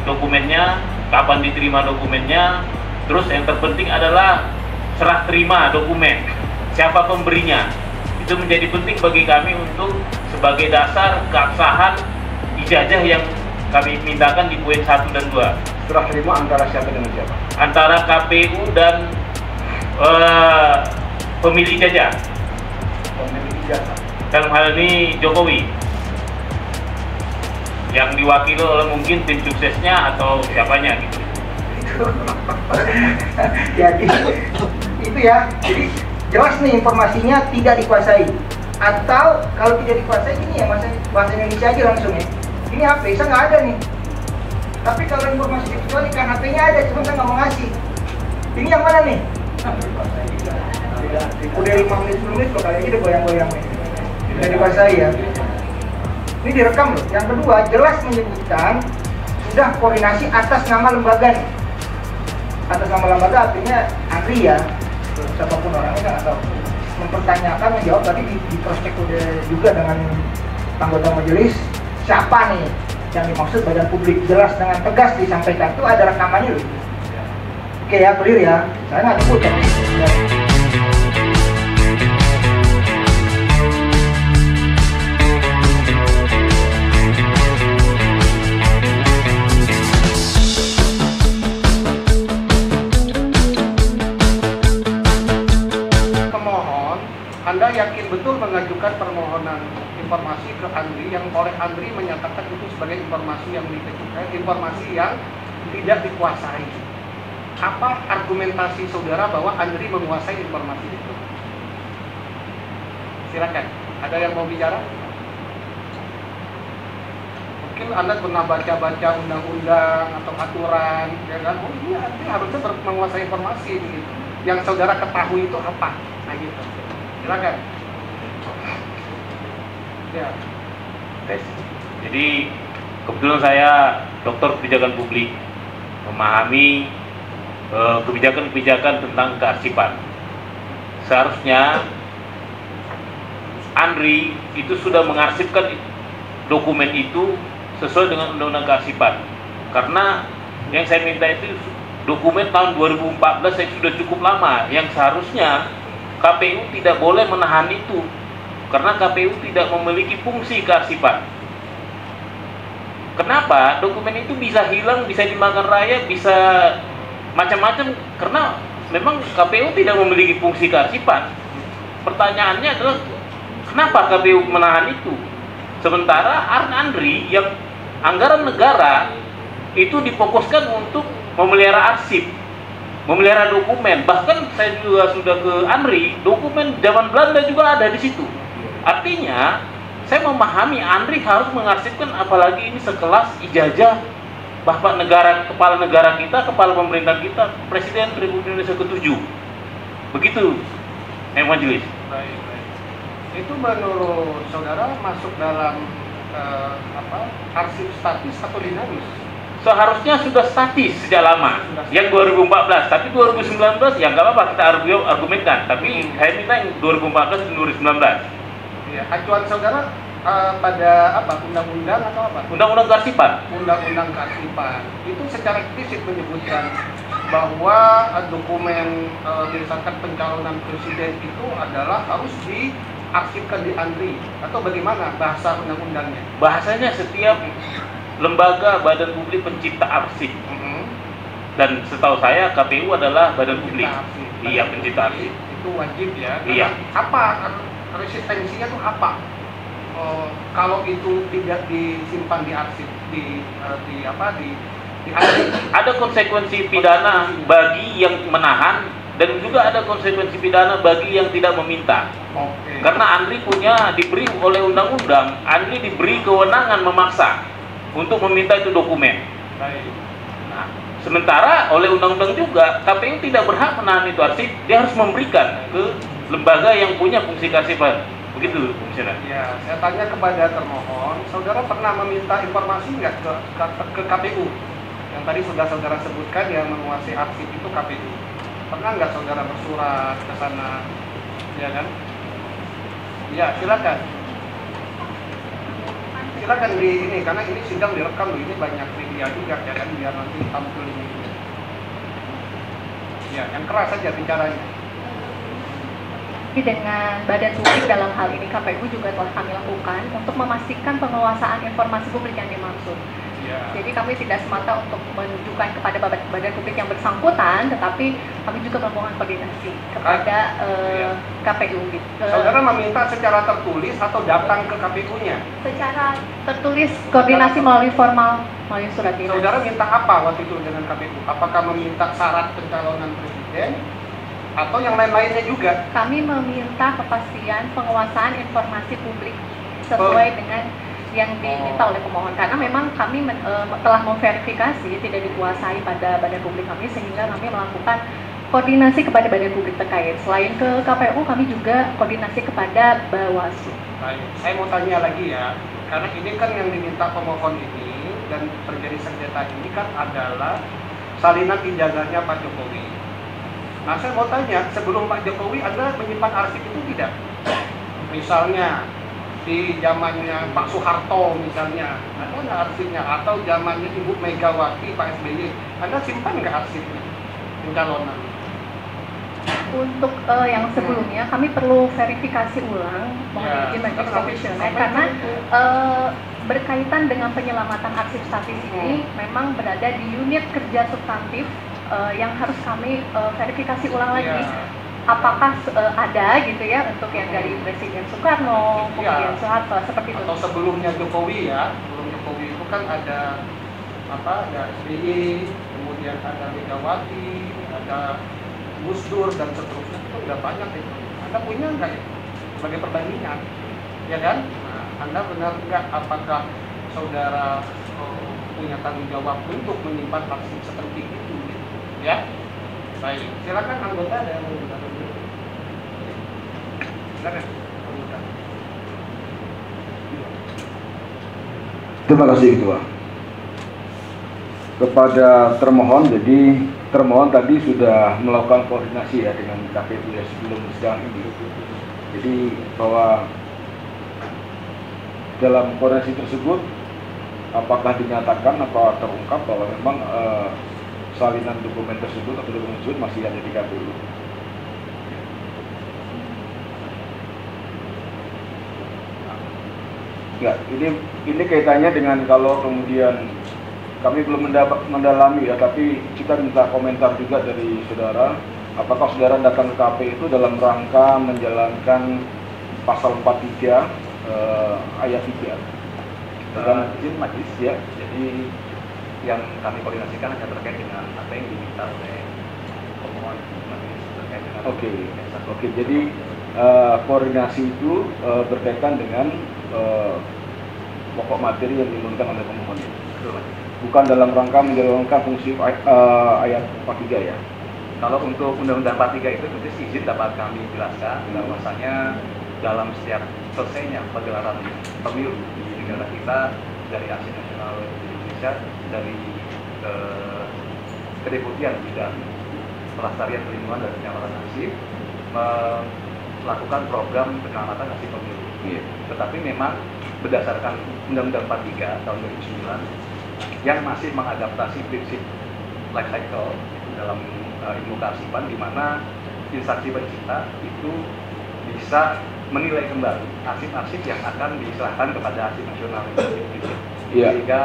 dokumennya, kapan diterima dokumennya, terus yang terpenting adalah serah terima dokumen, siapa pemberinya. Itu menjadi penting bagi kami untuk sebagai dasar keabsahan ijazah yang kami mintakan di poin 1 dan 2. Serah terima antara siapa dengan siapa? Antara KPU dan pemilik ijazah. Pemilik ijazah. Dalam hal ini Jokowi. Yang diwakili oleh mungkin tim suksesnya atau siapanya gitu. Jadi itu ya, jadi jelas nih informasinya tidak dikuasai. Atau kalau tidak dikuasai ini ya bahasa Indonesia aja langsung ya. Ini HP saya nggak ada nih. Tapi kalau informasi dikecualikan HP-nya ada, cuma saya nggak mau ngasih. Ini yang mana nih? Udah 5 menit 10 menit kok kayaknya udah goyang-goyang nih. Tidak dikuasai ya. Ini direkam loh. Yang kedua jelas menyebutkan sudah koordinasi atas nama lembaga nih. Atas nama lembaga artinya Andri ya. Siapapun orangnya kan atau mempertanyakan, menjawab tadi di cross check juga dengan anggota majelis siapa nih yang dimaksud badan publik, jelas dengan tegas disampaikan. Itu ada rekamannya loh. Oke ya, clear ya. Saya nggak nyebut ya. Anda yakin betul mengajukan permohonan informasi ke Andri yang oleh Andri menyatakan itu sebagai informasi yang informasi yang tidak dikuasai. Apa argumentasi saudara bahwa Andri menguasai informasi itu? Silakan. Ada yang mau bicara? Mungkin Anda pernah baca-baca undang-undang atau aturan, ya kan? Oh iya, Andri harusnya menguasai informasi begitu. Yang saudara ketahui itu apa? Nah gitu. Silakan. Ya. Jadi kebetulan saya dokter kebijakan publik, memahami kebijakan-kebijakan tentang kearsipan. Seharusnya Andri itu sudah mengarsipkan dokumen itu sesuai dengan undang-undang kearsipan. Karena yang saya minta itu dokumen tahun 2014 yang sudah cukup lama, yang seharusnya KPU tidak boleh menahan itu karena KPU tidak memiliki fungsi kearsipan. Kenapa? Dokumen itu bisa hilang, bisa dimakan raya, bisa macam-macam karena memang KPU tidak memiliki fungsi kearsipan. Pertanyaannya adalah kenapa KPU menahan itu? Sementara Andri yang anggaran negara itu difokuskan untuk memelihara arsip, memelihara dokumen. Bahkan saya juga sudah ke Andri, dokumen zaman Belanda juga ada di situ. Artinya, saya memahami Andri harus mengarsipkan, apalagi ini sekelas ijazah Bapak negara, kepala negara kita, kepala pemerintahan kita, Presiden Republik Indonesia ke-7. Begitu, majelis. Baik. Itu menurut saudara masuk dalam arsip statis atau dinamis? Seharusnya sudah statis sejak lama, yang 2014, tapi 2019 ya nggak apa-apa kita argumenkan, tapi saya minta yang 2014 dan 2019. Ya, acuan saudara pada apa? Undang-undang atau apa? Undang-undang kearsipan. Undang-undang kearsipan itu secara eksplisit menyebutkan bahwa dokumen misalkan pencalonan presiden itu adalah harus diarsipkan di Andri atau bagaimana bahasa undang-undangnya? Bahasanya setiap lembaga badan publik pencipta arsip. Dan setahu saya KPU adalah badan publik. Iya, pencipta arsip. Itu wajib ya. Iya. Apa resistensinya tuh apa? Kalau itu tidak disimpan di arsip di arsip. Ada konsekuensi pidana bagi yang menahan dan juga ada konsekuensi pidana bagi yang tidak meminta. Oke. Karena Andri diberi oleh undang-undang, Andri diberi kewenangan memaksa untuk meminta itu dokumen. Baik. Nah, sementara oleh undang-undang juga KPU tidak berhak menahan itu arsip, dia harus memberikan ke lembaga yang punya fungsi kearsipan. Begitu, Komisioner. Ya, saya tanya kepada termohon, saudara pernah meminta informasi nggak ke KPU? Yang tadi sudah saudara sebutkan yang menguasai arsip itu KPU. Pernah nggak saudara bersurat ke sana? Ya kan? Ya, silakan. silakan di ini, karena ini sidang direkam loh, ini banyak media juga ya kan, biar nanti tampil ini juga. Ya, yang keras saja bicaranya. Dengan badan publik dalam hal ini KPU juga telah kami lakukan untuk memastikan penguasaan informasi publik yang dimaksud. Ya. Jadi kami tidak semata untuk menunjukkan kepada badan publik yang bersangkutan, tetapi kami juga melakukan koordinasi kepada KPU. Saudara meminta secara tertulis atau datang ke KPU-nya? Secara tertulis, koordinasi melalui formal, melalui surat dinas. Saudara minta apa waktu itu dengan KPU? Apakah meminta syarat pencalonan presiden atau yang lain-lainnya juga? Kami meminta kepastian penguasaan informasi publik sesuai dengan yang diminta oleh pemohon, karena memang kami telah memverifikasi tidak dikuasai pada badan publik kami, sehingga kami melakukan koordinasi kepada badan publik terkait. Selain ke KPU, kami juga koordinasi kepada Bawaslu. Baik, saya mau tanya lagi ya, karena ini kan yang diminta pemohon ini dan terjadi sengketa ini kan adalah salinan ijazahnya Pak Jokowi. Nah, saya mau tanya, sebelum Pak Jokowi Anda menyimpan arsip itu tidak? Misalnya di zamannya Pak Soeharto misalnya, ada nggak arsipnya? Atau zamannya Ibu Megawati, Pak SBY, Anda simpan nggak arsipnya pencalonan? Untuk yang sebelumnya kami perlu verifikasi ulang, mohon izin Majelis Komisioner, karena berkaitan dengan penyelamatan arsip statis ini memang berada di unit kerja substantif yang harus kami verifikasi ulang lagi. Apakah ada gitu ya untuk yang dari Presiden Soekarno, kemudian Soeharto seperti itu? Atau sebelumnya Jokowi ya, sebelum Jokowi itu kan ada apa? Ada SBY, kemudian ada Megawati, ada Gus Dur dan seterusnya, itu udah banyak itu. Anda punya nggak ya sebagai perbandingan, ya kan? Nah, Anda benar nggak? Apakah saudara punya tanggung jawab untuk menyimpan arsip seperti itu? Gitu? Ya, baik. Silakan anggota ada yang mau bertanya. Terima kasih Ketua. Kepada termohon, jadi termohon tadi sudah melakukan koordinasi ya dengan KPU ya sebelum sidang ini. Jadi bahwa dalam koordinasi tersebut apakah dinyatakan apa terungkap bahwa memang salinan dokumen tersebut atau dokumen tersebut masih ada di KPU. Enggak, ini kaitannya dengan kalau kemudian kami belum mendalami ya, tapi kita minta komentar juga dari saudara, apakah saudara datang ke KPU itu dalam rangka menjalankan pasal 43 ayat 3 dalam izin majelis ya. Jadi yang kami koordinasikan akan terkait dengan apa yang diminta oleh pemohon majelis terkait dengan Oke, jadi koordinasi itu berkaitan dengan pokok materi yang diminta oleh pemohon, bukan dalam rangka menjalankan fungsi ayat 43 ya. Kalau untuk Undang-Undang 43 itu tentu izin dapat kami jelaskan bahwasanya dalam setiap selesainya pegelaran pemilu di negara kita, dari Arsip Nasional Indonesia, dari Kedeputian Bidang Pelestarian Perlindungan dan Penyelamatan Arsip melakukan program penyelamatan arsip pemilu. Tetapi memang berdasarkan Undang-Undang 43 tahun 2009 yang masih mengadaptasi prinsip life cycle dalam ilmu kearsipan, di mana instansi pencipta itu bisa menilai kembali arsip-arsip yang akan diserahkan kepada Arsip Nasional Indonesia. Sehingga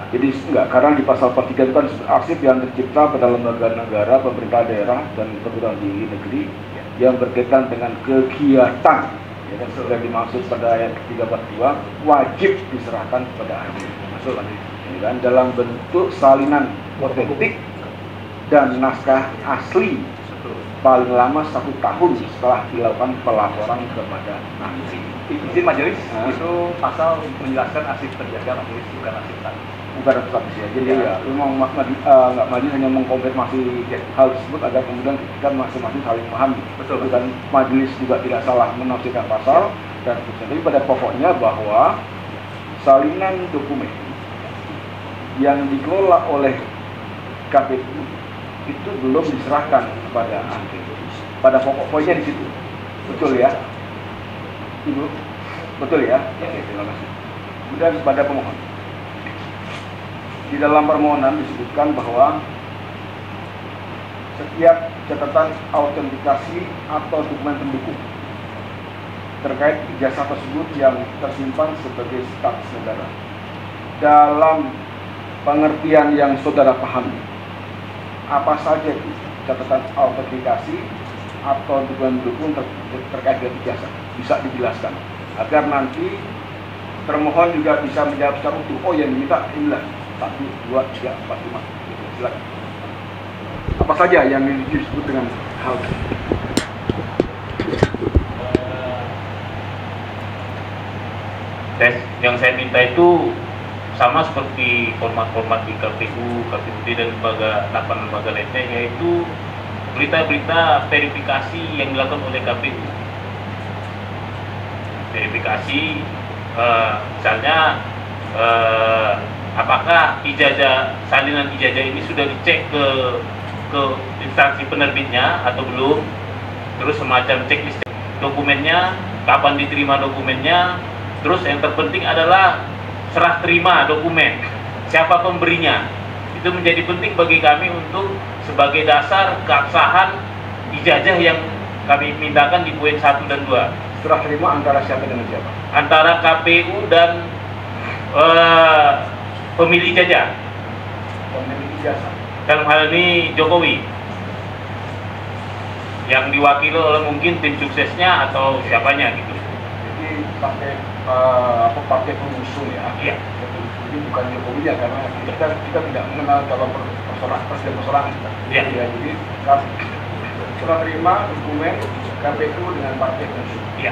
Jadi enggak, karena di pasal 43 itu kan arsip yang tercipta pada lembaga negara, pemerintah daerah dan perguruan tinggi negeri yang berkaitan dengan kegiatan ya kan, yang dimaksud pada ayat 342 wajib diserahkan kepada ahli. Ya kan, dalam bentuk salinan otentik dan naskah asli paling lama 1 tahun setelah dilakukan pelaporan kepada ahli. izin majelis itu pasal menjelaskan arsip terjaga majelis, bukan arsip tadi. Bukan status ya. Jadi ya, memang nggak majelis hanya mengkonfirmasi hal tersebut agar kemudian kita masing-masing saling memahami. Betul. Dan majelis juga tidak salah menafsirkan pasal dan tapi pada pokoknya bahwa salinan dokumen yang dikelola oleh KPU itu belum diserahkan kepada ahli. Pada pokok poinnya di situ. Betul ya, Ibu? Betul ya? Oke, terima kasih. Kemudian pada pemohon. Di dalam permohonan disebutkan bahwa setiap catatan autentikasi atau dokumen pendukung terkait ijazah tersebut yang tersimpan sebagai staf saudara. Dalam pengertian yang saudara pahami, apa saja itu catatan autentikasi atau dokumen pendukung terkait dengan ijazah? Bisa dijelaskan agar nanti termohon juga bisa menjawab secara utuh. Oh, yang diminta inilah 1, 2, 3, 4, 5. Silakan. Apa saja yang disebut dengan hal itu? Yang saya minta itu sama seperti format-format di KPU, KPUD dan lembaga lainnya, yaitu berita-berita verifikasi yang dilakukan oleh KPU. Verifikasi, misalnya apakah salinan ijazah ini sudah dicek ke instansi penerbitnya atau belum, terus semacam checklist dokumennya, kapan diterima dokumennya, terus yang terpenting adalah serah terima dokumen, siapa pemberinya. Itu menjadi penting bagi kami untuk sebagai dasar keabsahan ijazah yang kami mintakan di poin 1 dan 2. Serah terima antara siapa dengan siapa? Antara KPU dan pemilih ijazah. Pemilih ijazah. Dalam hal ini Jokowi, yang diwakili oleh mungkin tim suksesnya atau siapanya gitu. Jadi pakai partai pengusung ya? Iya. Jadi bukan Jokowi ya, karena kita tidak mengenal calon presiden persoalan kita. Iya. Ya, jadi serah terima dokumen KPU dengan partai pengusung. Iya.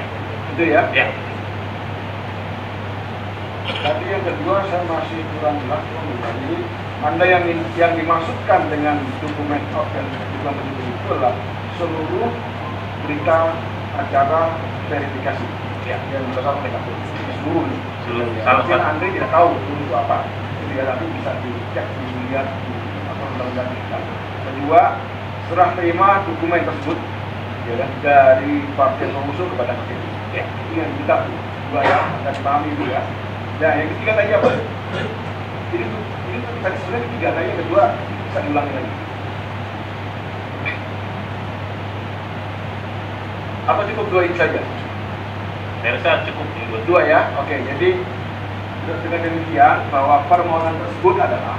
Itu ya? Iya. Tapi yang kedua saya masih kurang jelas. Jadi Anda yang dimaksudkan dengan dokumen itu adalah seluruh berita acara verifikasi yang berdasarkan KPU. Seluruh. Mungkin Andre tidak tahu itu apa. Jadi nanti bisa dicek, dilihat atau undang-undang kita. Kedua, serah terima dokumen tersebut ya, dari partai pengusung kepada KPU. Ya, ini yang kita dua ya, akan dipahami dulu ya. Nah, yang ketiga tadi apa? Ini tadi sebenarnya ketiga, tadi yang kedua bisa diulangi lagi. Apa cukup 2 ini saja? Saya rasa cukup dua ya. Oke, jadi dengan demikian bahwa permohonan tersebut adalah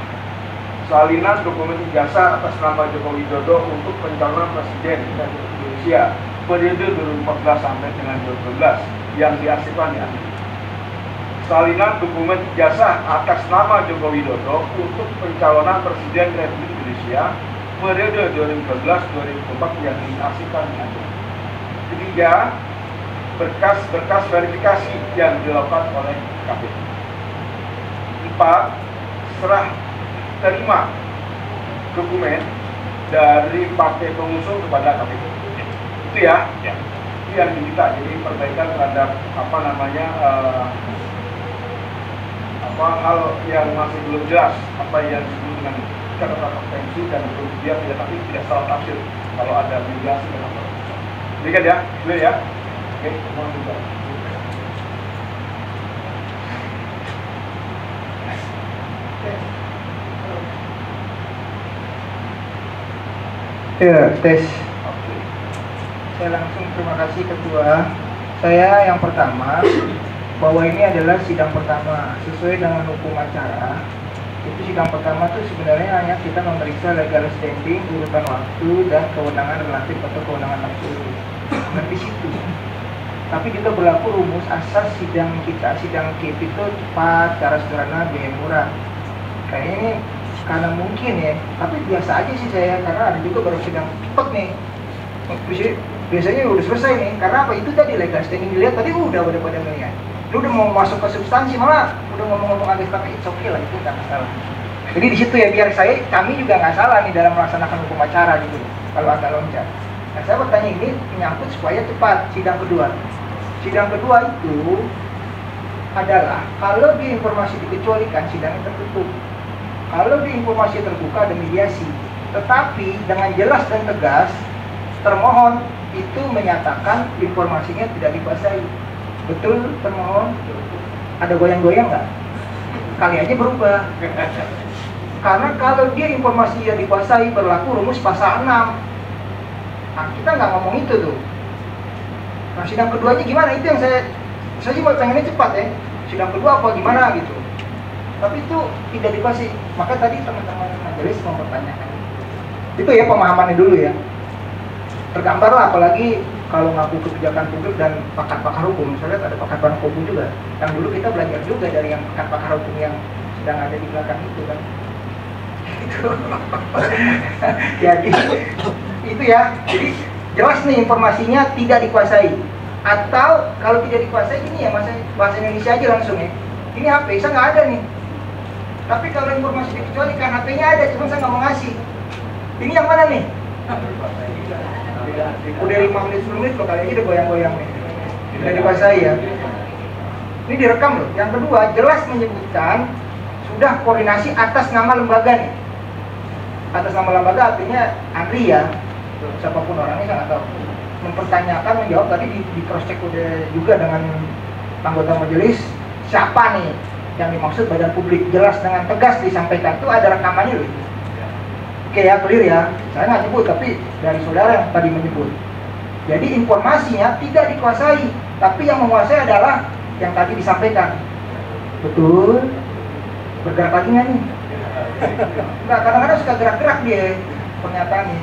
salinan dokumen ijazah atas nama Joko Widodo untuk pencalonan presiden Republik Indonesia periode 2014 sampai dengan 2012 yang diarsipkan ya. Salinan dokumen ijazah atas nama Joko Widodo untuk pencalonan presiden Republik Indonesia periode 2012-2024 yang diarsipkan ya. Ketiga, berkas-berkas verifikasi yang dilakukan oleh KPU. 4. Serah terima dokumen dari partai pengusung kepada KPU. Itu ya, itu yang diminta. Jadi perbaikan terhadap hal yang masih belum jelas, apa yang disebut dengan catatan abstensi dan kemudian tidak salah tafsir kalau ada mediasi dan apa. Demikian ya, clear ya. Oke, mohon juga. Ya, tes. Saya langsung terima kasih Ketua. Saya yang pertama, bahwa ini adalah sidang pertama sesuai dengan hukum acara. Itu sidang pertama itu sebenarnya hanya kita memeriksa legal standing, urutan waktu, dan kewenangan relatif atau kewenangan absolut. Nah, di situ. Tapi juga berlaku rumus asas sidang kita, sidang KIP itu cepat, cara sederhana, biaya murah. Kayaknya ini karena mungkin ya, tapi biasa aja sih saya, karena ada juga baru sidang cepat nih. Biasanya udah selesai nih, karena apa? Itu tadi legal standing dilihat tadi udah pada melihat. Lu udah mau masuk ke substansi malah udah ngomong-ngomong agak tapi it's okay lah, itu nggak masalah. Jadi di situ ya biar kami juga nggak salah nih dalam melaksanakan hukum acara gitu kalau agak loncat. Nah, saya bertanya ini menyangkut supaya cepat sidang kedua. Sidang kedua itu adalah kalau di informasi dikecualikan sidangnya tertutup. Kalau di informasi terbuka ada mediasi. Tetapi dengan jelas dan tegas termohon itu menyatakan informasinya tidak dikuasai. Betul termohon. Ada goyang-goyang nggak? Kali aja berubah. Karena kalau dia informasi yang dikuasai berlaku rumus pasal 6. Nah, kita nggak ngomong itu tuh. Nah, sidang keduanya gimana? Itu yang saya sih pengennya cepat ya. Sidang kedua apa gimana gitu. Tapi itu tidak dikuasai. Maka tadi teman-teman majelis mempertanyakan. Itu ya pemahamannya dulu ya. Tergambar lah, apalagi kalau ngaku kebijakan publik dan pakar-pakar hukum. Misalnya ada pakar-pakar hukum juga. Yang dulu kita belajar juga dari yang pakar-pakar hukum yang sedang ada di belakang itu kan. Itu. Jadi itu ya. Jadi jelas nih informasinya tidak dikuasai. Atau kalau tidak dikuasai ini ya bahasa Indonesia aja langsung ya. Ini HP saya nggak ada nih. Tapi kalau informasi dikecualikan HP-nya ada, cuma saya nggak mau ngasih. Ini yang mana nih? Udah 5 menit 10 menit loh, kali aja udah goyang-goyang nih. Tidak dikuasai ya. Ini direkam loh. Yang kedua jelas menyebutkan sudah koordinasi atas nama lembaga nih. Atas nama lembaga artinya Andri ya. Siapapun orangnya saya nggak tahu. Mempertanyakan, menjawab tadi di cross check udah juga dengan anggota majelis siapa nih yang dimaksud badan publik, jelas dengan tegas disampaikan. Itu ada rekamannya loh. Oke ya, clear ya. Saya nggak nyebut, tapi dari saudara yang tadi menyebut. Jadi informasinya tidak dikuasai, tapi yang menguasai adalah yang tadi disampaikan. Betul? Bergerak lagi nggak nih? Nggak, kadang-kadang suka gerak-gerak dia pernyataannya.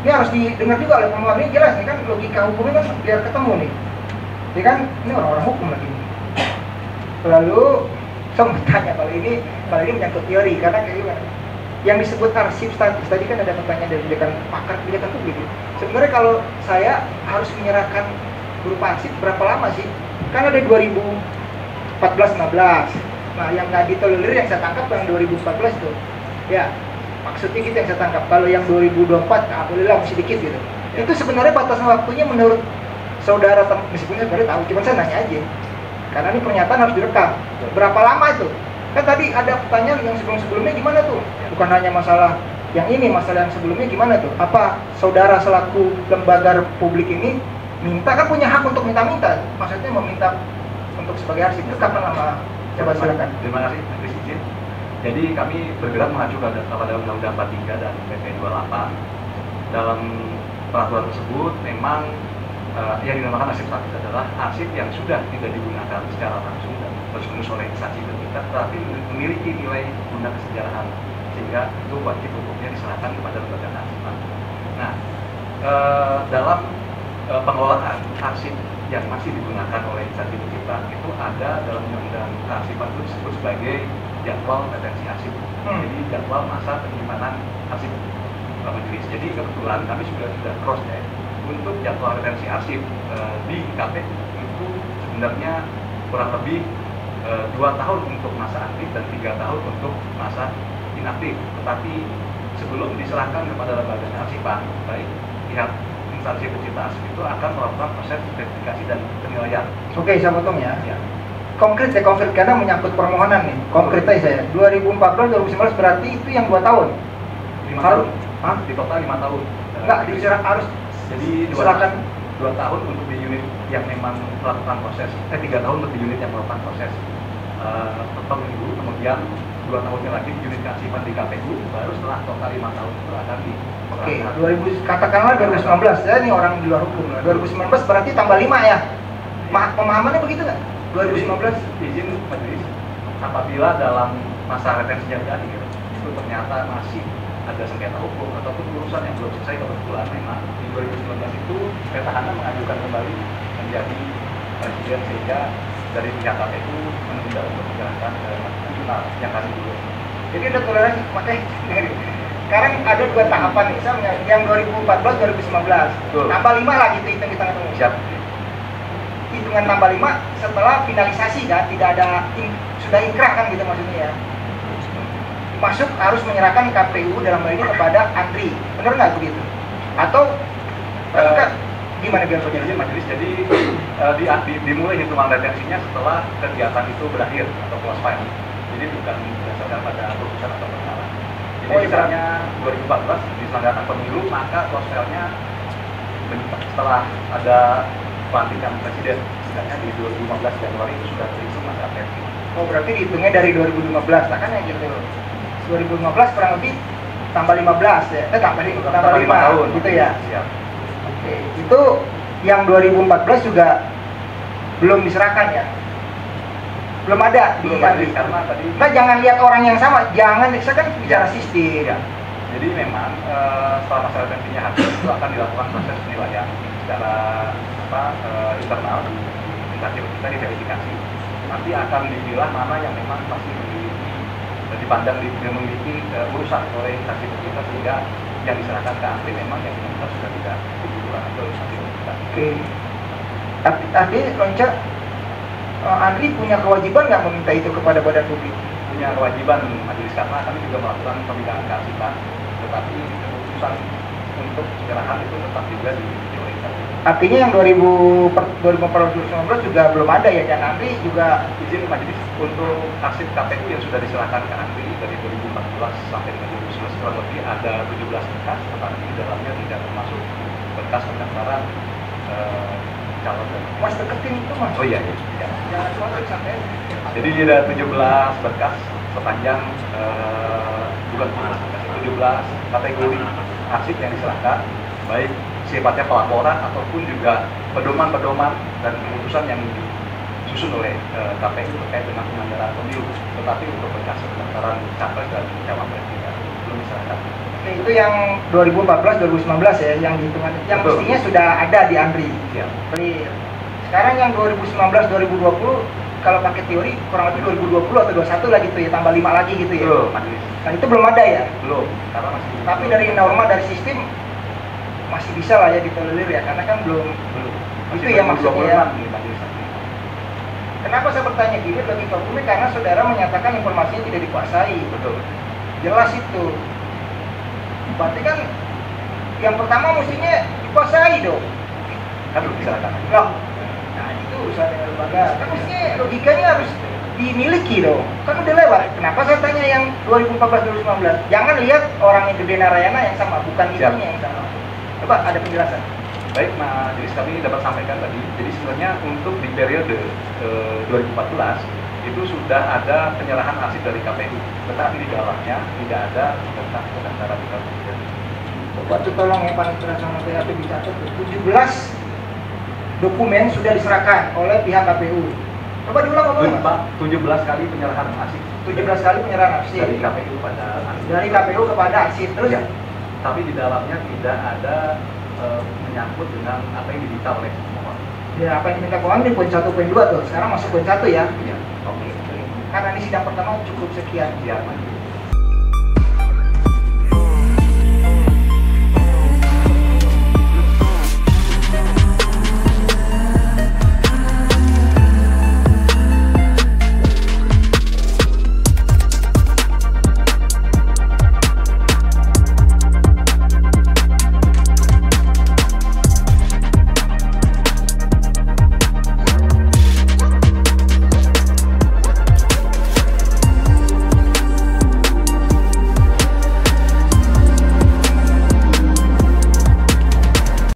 Ini harus didengar juga oleh pemohon. Ini jelas nih kan, logika hukumnya kan biar ketemu nih. Jadi kan ini orang-orang hukum lagi. Lalu saya mau tanya, kalau ini menyangkut teori, karena kayak gimana? Yang disebut arsip statis tadi kan ada pertanyaan dari kebijakan publik. Sebenarnya kalau saya harus menyerahkan berupa arsip berapa lama sih? Kan ada 2014-15. Nah, yang nggak ditolerir yang saya tangkap yang 2014 tuh. Ya, maksudnya gitu yang saya tangkap. Kalau yang 2024, alhamdulillah masih dikit gitu. Ya. Itu sebenarnya batasan waktunya menurut saudara, meskipun saya sebenarnya tahu, cuma saya nanya aja. Karena ini pernyataan harus direkam. Berapa lama itu? Kan tadi ada pertanyaan yang sebelum-sebelumnya gimana tuh? Bukan hanya masalah yang ini, masalah yang sebelumnya gimana tuh? Apa saudara selaku lembaga publik ini minta, kan punya hak untuk minta-minta? Maksudnya meminta untuk sebagai arsip itu kapan lama? Coba silakan. Terima kasih, Menteri Izin. Jadi kami bergerak mengacu kepada Undang-Undang 43 dan PP 28. Dalam peraturan tersebut memang yang dinamakan arsip statis adalah arsip yang sudah tidak digunakan secara langsung dan terus-menerus oleh instansi terkait, tetapi memiliki nilai guna kesejarahan, sehingga itu wajib hukumnya diserahkan kepada lembaga kearsipan. Nah, dalam pengelolaan arsip yang masih digunakan oleh instansi pencipta itu ada dalam Undang-Undang Kearsipan itu disebut sebagai jadwal retensi arsip. Jadi jadwal masa penyimpanan arsip majelis. Jadi kebetulan kami sudah cross check untuk jadwal retensi arsip di KPU itu sebenarnya kurang lebih 2 tahun untuk masa aktif dan 3 tahun untuk masa inaktif. Tetapi sebelum diserahkan kepada lembaga kearsipan, baik pihak instansi pencipta arsip itu akan melakukan proses verifikasi dan penilaian. Oke, saya potong ya. Ya. Konkret karena menyangkut permohonan nih. Konkretnya saya 2014-2019 berarti itu yang 2 tahun. 5 tahun. Hah? Di total 5 tahun. Enggak, harus jadi silakan 2 tahun untuk di unit yang memang melakukan proses, 3 tahun untuk di unit yang melakukan proses pemilu, kemudian 2 tahunnya lagi di unit kearsipan di KPU, baru setelah total 5 tahun itu akan di. Oke, 2000 katakanlah 2019 ya, ini orang di luar hukum lah. 2019 berarti tambah 5 ya. Pemahamannya begitu nggak? 2019 izin majelis apabila dalam masa retensi yang berakhir itu ternyata masih ada sengketa hukum ataupun urusan yang belum selesai, kebetulan memang di 2019 itu petahana mengajukan kembali menjadi presiden, sehingga dari pihak KPU menunda untuk menjalankan tribunal yang kali dulu. Jadi ada toleransi, makanya sekarang ada 2 tahapan nih, misalnya yang 2014-2019 tambah 5 lah gitu, hitung di tengah-tengah. Siap. Hitungan tambah 5 setelah finalisasi kan, tidak ada sudah inkrah kan gitu maksudnya ya. Masuk harus menyerahkan KPU dalam hal ini kepada Andri, benar nggak begitu? Atau gimana biar penjelasan majelis? Jadi dimulai hitungan retensinya setelah kegiatan itu berakhir atau close file. Jadi bukan berdasarkan pada putusan atau perkara. Jadi misalnya 2014 diselenggarakan pemilu, maka close file-nya setelah ada pelantikan presiden misalnya di 2015 Januari itu sudah terhitung Mas Apep. Oh, berarti dihitungnya dari 2015, lah kan ya gitu. 2015 kurang lebih tambah 15 ya, tambah 5 tahun gitu ya. Siap. Oke, itu yang 2014 juga belum diserahkan ya? Belum ada di Belum ada, karena tadi Nah, jangan lihat orang yang sama, jangan, saya kan bicara sistem. ya. Jadi memang setelah masa retensinya habis itu akan dilakukan proses penilaian secara internal di instansi kita diverifikasi. Nanti akan dipilah mana yang memang masih memiliki dipandang memiliki urusan oleh instansi kita, sehingga yang diserahkan ke ANRI memang yang kita sudah tidak dibutuhkan atau instansi kita. Oke. Tapi Lonca, ANRI punya kewajiban nggak meminta itu kepada badan publik? Punya kewajiban majelis, karena kami juga melakukan pembinaan kearsipan, tetapi keputusan untuk penyerahan itu tetap juga dimiliki oleh instansi. Artinya yang 2019 juga belum ada ya, dan ANRI juga Izin majelis untuk arsip KPU yang sudah diserahkan ke ANRI dari 2014 sampai dengan 2019 kurang lebih ada 17 berkas, tetapi di dalamnya tidak termasuk berkas pendaftaran calon dan Mas deketin itu Mas. oh iya, Jangan cuma sampai. jadi ada 17 berkas sepanjang bukan 17 kategori arsip yang diserahkan, baik sifatnya pelaporan ataupun juga pedoman-pedoman dan keputusan yang disusun oleh KPU terkait dengan penyelenggaraan pemilu, tetapi untuk berkas pendaftaran capres dan cawapres tidak belum diserahkan. Oke, itu yang 2014-2019 ya, yang dihitungan yang Betul. mestinya sudah ada di ANRI. Siap. Clear. Sekarang yang 2019-2020 kalau pakai teori kurang lebih 2020 atau 21 lah gitu ya, tambah 5 lagi gitu ya. Belum, majelis. Nah, itu belum ada ya. Belum, karena masih Tapi dari norma dari sistem masih bisa lah ya ditolerir ya, karena kan belum. belum. Itu ya maksudnya ya. Nih, majelis. Kenapa saya bertanya gini logika hukumnya? Karena saudara menyatakan informasinya tidak dikuasai. Betul. Jelas itu. Berarti kan yang pertama mestinya dikuasai dong. Kan belum diserahkan. Loh, nah itu urusan dengan lembaga. Kan mestinya logikanya harus dimiliki dong. Kan udah lewat. Kenapa saya tanya yang 2014-2019? Jangan lihat orang yang Gede Narayana yang sama, bukan Siap. itunya yang sama. Coba ada penjelasan. Baik, majelis, kami dapat sampaikan tadi. Jadi sebenarnya untuk di periode 2014 itu sudah ada penyerahan arsip dari KPU, tetapi di dalamnya tidak ada tentang pendaftaran calon presiden. Coba tuh tolong ya Panitera sama PHP dicatat. 17 dokumen sudah diserahkan oleh pihak KPU. Coba diulang ngomongnya. Pak, 17 kali penyerahan arsip 17 kali penyerahan arsip dari KPU pada arsip. dari KPU kepada arsip. Terus Ya. Tapi di dalamnya tidak ada menyangkut dengan apa yang diminta oleh pemohon. ya apa yang diminta keuangan di poin 1, poin 2 tuh. Sekarang masuk poin 1 ya. Iya. Oke. Karena ini sidang pertama cukup sekian. Siap, majelis.